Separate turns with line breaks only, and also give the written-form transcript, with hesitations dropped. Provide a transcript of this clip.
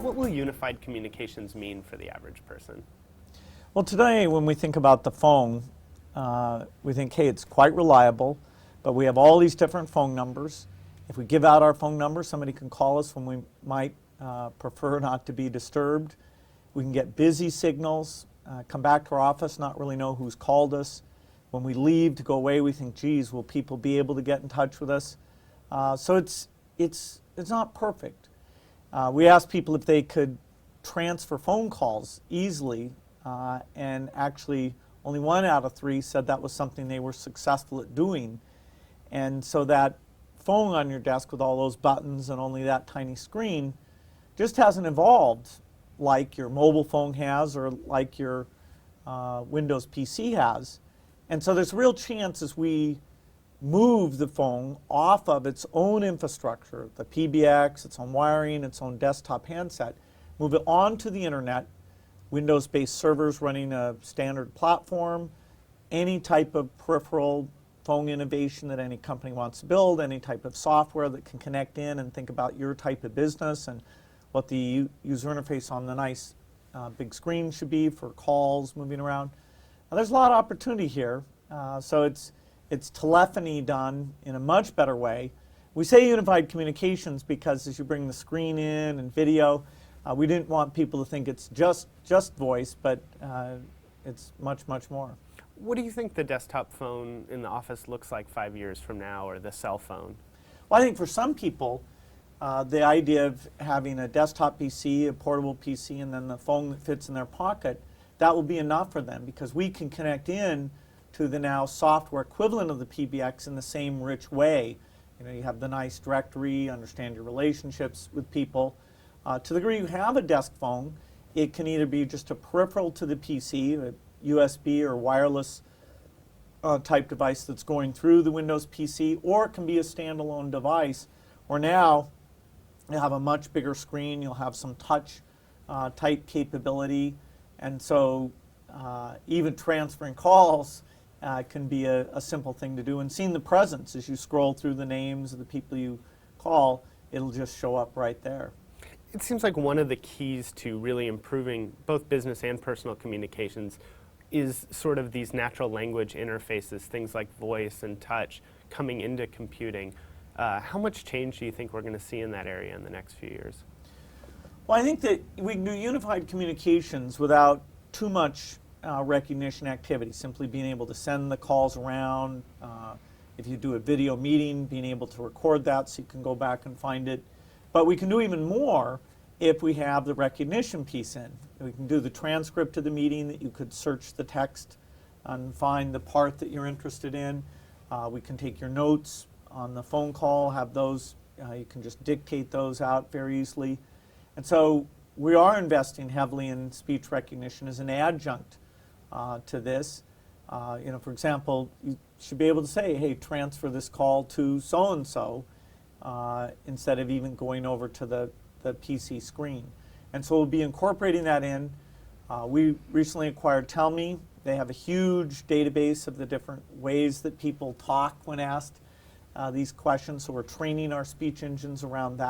What will unified communications mean for the average person?
Well, today when we think about the phone, we think, hey, it's quite reliable, but we have all these different phone numbers. If we give out our phone number, somebody can call us when we might prefer not to be disturbed. We can get busy signals, come back to our office, not really know who's called us. When we leave to go away, we think, geez, will people be able to get in touch with us? So it's not perfect. We asked people if they could transfer phone calls easily, and actually only 1 out of 3 said that was something they were successful at doing. And so that phone on your desk with all those buttons and only that tiny screen just hasn't evolved like your mobile phone has or like your Windows PC has. And so there's a real chance as we move the phone off of its own infrastructure, the PBX, its own wiring, its own desktop handset, move it onto the internet, Windows-based servers running a standard platform, any type of peripheral phone innovation that any company wants to build, any type of software that can connect in and think about your type of business and what the user interface on the nice big screen should be for calls moving around. Now, there's a lot of opportunity here. So it's telephony done in a much better way. We say unified communications because as you bring the screen in and video, we didn't want people to think it's just voice, but it's much, much more.
What do you think the desktop phone in the office looks like 5 years from now, or the cell phone?
Well, I think for some people, the idea of having a desktop PC, a portable PC, and then the phone that fits in their pocket, that will be enough for them because we can connect in to the now software equivalent of the PBX in the same rich way. You know, you have the nice directory, understand your relationships with people. To the degree you have a desk phone, it can either be just a peripheral to the PC, a USB or wireless type device that's going through the Windows PC, or it can be a standalone device where now you'll have a much bigger screen, you'll have some touch type capability, and so even transferring calls can be a simple thing to do. And seeing the presence as you scroll through the names of the people you call, it'll just show up right there.
It seems like one of the keys to really improving both business and personal communications is sort of these natural language interfaces, things like voice and touch coming into computing. How much change do you think we're going to see in that area in the next few years?
Well, I think that we can do unified communications without too much recognition activity, simply being able to send the calls around. If you do a video meeting, being able to record that so you can go back and find it. But we can do even more if we have the recognition piece in. We can do the transcript of the meeting that you could search the text and find the part that you're interested in. We can take your notes on the phone call, have those, you can just dictate those out very easily. And so we are investing heavily in speech recognition as an adjunct to this. You know, for example, you should be able to say, hey, transfer this call to so-and-so instead of even going over to the PC screen. And so we'll be incorporating that in. We recently acquired Tellme. They have a huge database of the different ways that people talk when asked these questions, so we're training our speech engines around that.